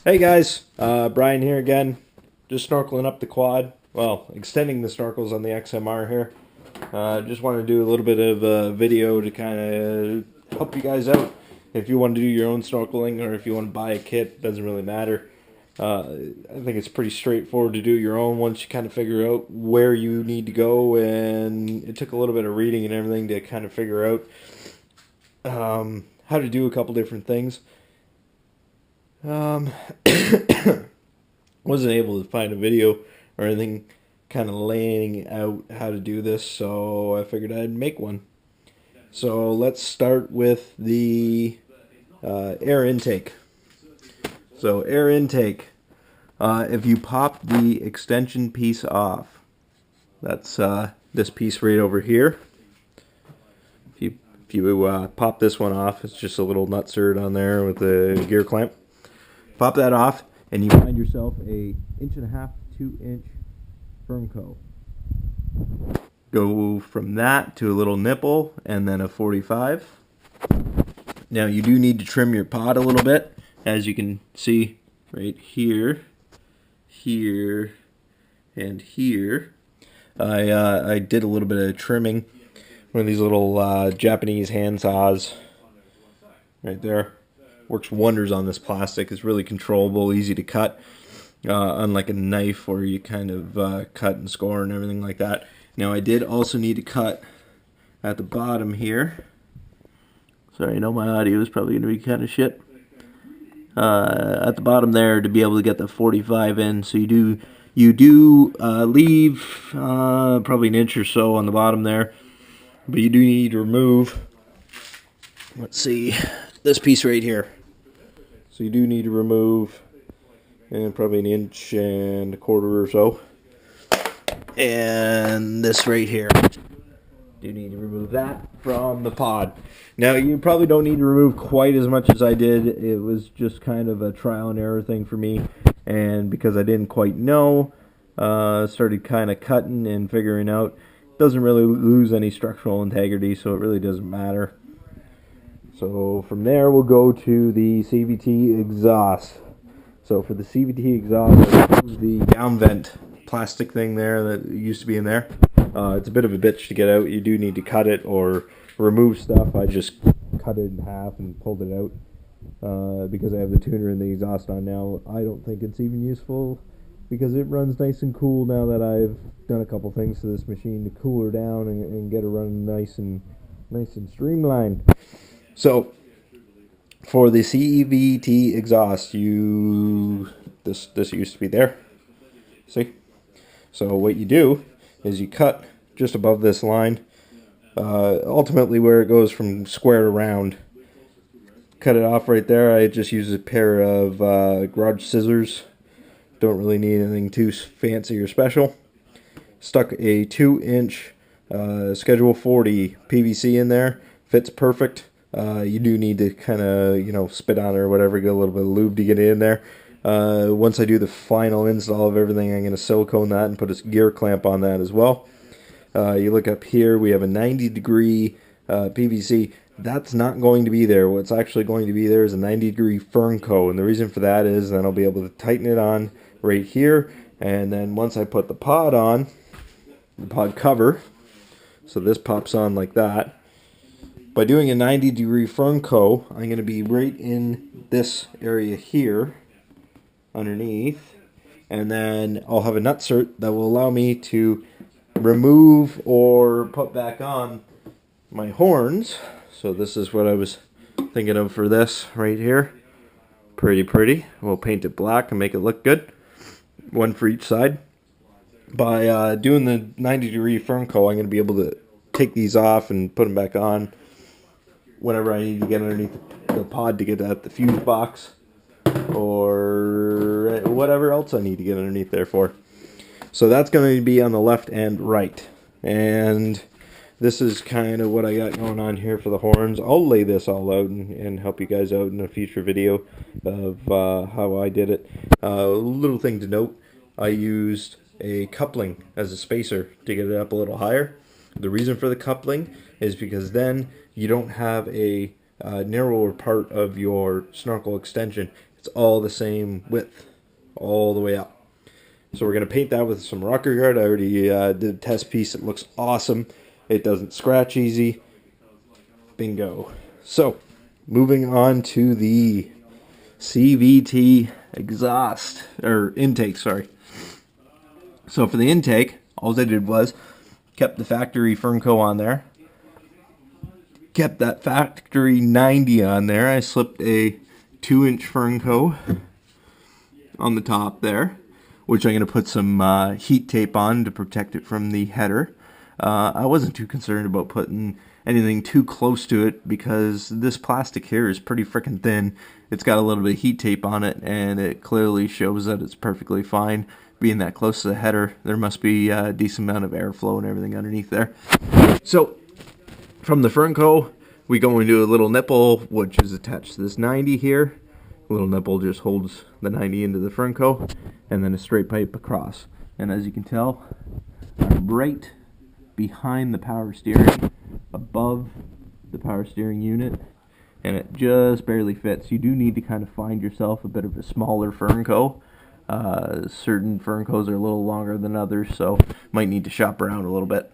Hey guys, Brian here again. Just snorkeling up the quad. Well, extending the snorkels on the XMR here. Just want to do a little bit of a video to kind of help you guys out. If you want to do your own snorkeling or if you want to buy a kit, doesn't really matter. I think it's pretty straightforward to do your own once you kind of figure out where you need to go. And it took a little bit of reading and everything to kind of figure out how to do a couple different things. Um, wasn't able to find a video or anything kind of laying out how to do this, so I figured I'd make one. So let's start with the air intake. So air intake, if you pop the extension piece off, that's this piece right over here. If you pop this one off, it's just a little nutsert on there with the gear clamp. Pop that off, and you find yourself a 1.5 to 2-inch Fernco. Go from that to a little nipple, and then a 45. Now you do need to trim your pod a little bit, as you can see right here, here, and here. I did a little bit of trimming. One of these little Japanese hand saws right there. Works wonders on this plastic. It's really controllable, easy to cut, unlike a knife where you kind of cut and score and everything like that. Now I did also need to cut at the bottom here. Sorry, I know my audio is probably going to be kind of shit. At the bottom there to be able to get the 45 in, so you do leave probably an inch or so on the bottom there, but you do need to remove, let's see, this piece right here. So you do need to remove probably an inch and a quarter or so. And this right here. You need to remove that from the pod. Now you probably don't need to remove quite as much as I did. It was just kind of a trial and error thing for me. And because I didn't quite know, started kind of cutting and figuring out. Doesn't really lose any structural integrity, so it really doesn't matter. So from there we'll go to the CVT exhaust. So for the CVT exhaust, I remove the down vent plastic thing there that used to be in there. It's a bit of a bitch to get out. You do need to cut it or remove stuff. I just cut it in half and pulled it out because I have the tuner and the exhaust on now. I don't think it's even useful because it runs nice and cool now that I've done a couple things to this machine to cool her down and get her running nice and streamlined. So for the CVT exhaust, this used to be there. See? So what you do is you cut just above this line, ultimately where it goes from square to round. Cut it off right there. I just use a pair of garage scissors. Don't really need anything too fancy or special. Stuck a 2-inch Schedule 40 PVC in there. Fits perfect. You do need to kind of, spit on it or whatever, get a little bit of lube to get it in there. Once I do the final install of everything, I'm going to silicone that and put a gear clamp on that as well. You look up here, we have a 90-degree PVC. That's not going to be there. What's actually going to be there is a 90-degree Fernco, and the reason for that is then I'll be able to tighten it on right here, and then once I put the pod on, the pod cover, so this pops on like that. By doing a 90-degree Fernco, I'm going to be right in this area here, underneath, and then I'll have a nutsert that will allow me to remove or put back on my horns. So this is what I was thinking of for this right here. Pretty. We'll paint it black and make it look good. One for each side. By doing the 90-degree Fernco, I'm going to be able to take these off and put them back on whenever I need to get underneath the pod to get at the fuse box or whatever else I need to get underneath there for. So that's going to be on the left and right. And this is kind of what I got going on here for the horns. I'll lay this all out and help you guys out in a future video of how I did it. Little thing to note, I used a coupling as a spacer to get it up a little higher. The reason for the coupling is because then you don't have a narrower part of your snorkel extension. It's all the same width, all the way up. So we're going to paint that with some rocker guard. I already did a test piece. It looks awesome. It doesn't scratch easy. Bingo. So, moving on to the CVT exhaust, or intake, sorry. So for the intake, all I did was kept the factory Fernco on there. Kept that factory 90 on there. I slipped a 2-inch Fernco on the top there, which I'm going to put some heat tape on to protect it from the header. I wasn't too concerned about putting anything too close to it because this plastic here is pretty freaking thin. It's got a little bit of heat tape on it, and it clearly shows that it's perfectly fine. Being that close to the header, there must be a decent amount of airflow and everything underneath there. So, from the Fernco, we go into a little nipple, which is attached to this 90 here. A little nipple just holds the 90 into the Fernco, and then a straight pipe across. And as you can tell, I'm right behind the power steering, above the power steering unit, and it just barely fits. You do need to kind of find yourself a bit of a smaller Fernco. Certain Ferncos are a little longer than others, so might need to shop around a little bit.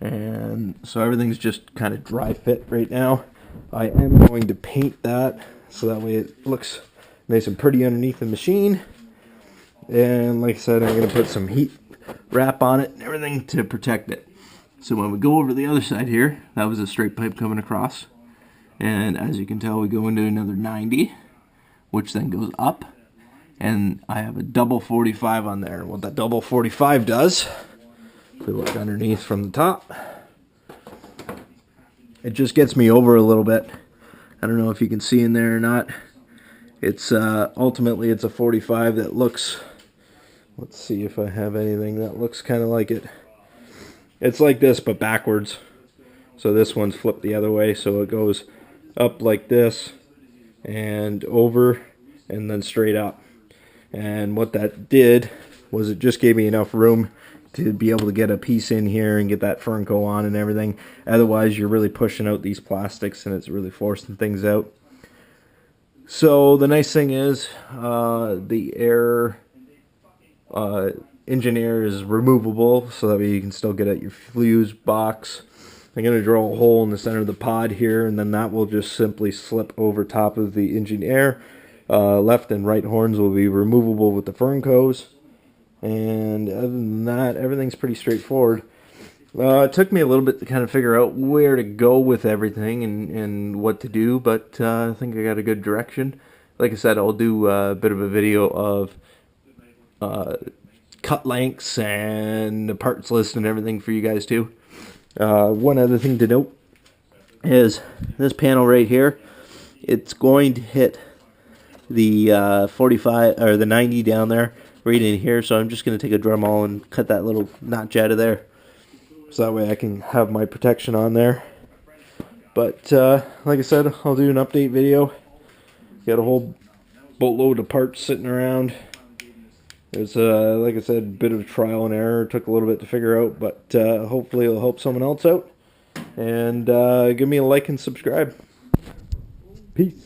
And so everything's just kind of dry fit right now. I am going to paint that so that way it looks nice and pretty underneath the machine. And like I said, I'm going to put some heat wrap on it and everything to protect it. So when we go over to the other side here, that was a straight pipe coming across. And as you can tell, we go into another 90, which then goes up. And I have a double 45 on there. What that double 45 does, if we look underneath from the top, it just gets me over a little bit. I don't know if you can see in there or not. It's ultimately it's a 45 that looks, let's see if I have anything that looks kind of like it. It's like this but backwards. So this one's flipped the other way, so it goes up like this and over and then straight up. And what that did was it just gave me enough room to be able to get a piece in here and get that Fernco on and everything. Otherwise, you're really pushing out these plastics and it's really forcing things out. So the nice thing is the air engine air is removable, so that way you can still get at your fuse box. I'm going to drill a hole in the center of the pod here, and then that will just simply slip over top of the engine air. Left and right horns will be removable with the Ferncos. And other than that, everything's pretty straightforward. It took me a little bit to kind of figure out where to go with everything and what to do, but I think I got a good direction. Like I said, I'll do a bit of a video of cut lengths and the parts list and everything for you guys too. One other thing to note is this panel right here. It's going to hit the 45 or the 90 down there right in here, so I'm just going to take a Dremel and cut that little notch out of there, so that way I can have my protection on there. But like I said, I'll do an update video. Got a whole boatload of parts sitting around. It's like I said, a bit of trial and error. It took a little bit to figure out, but hopefully it'll help someone else out. And give me a like and subscribe. Peace.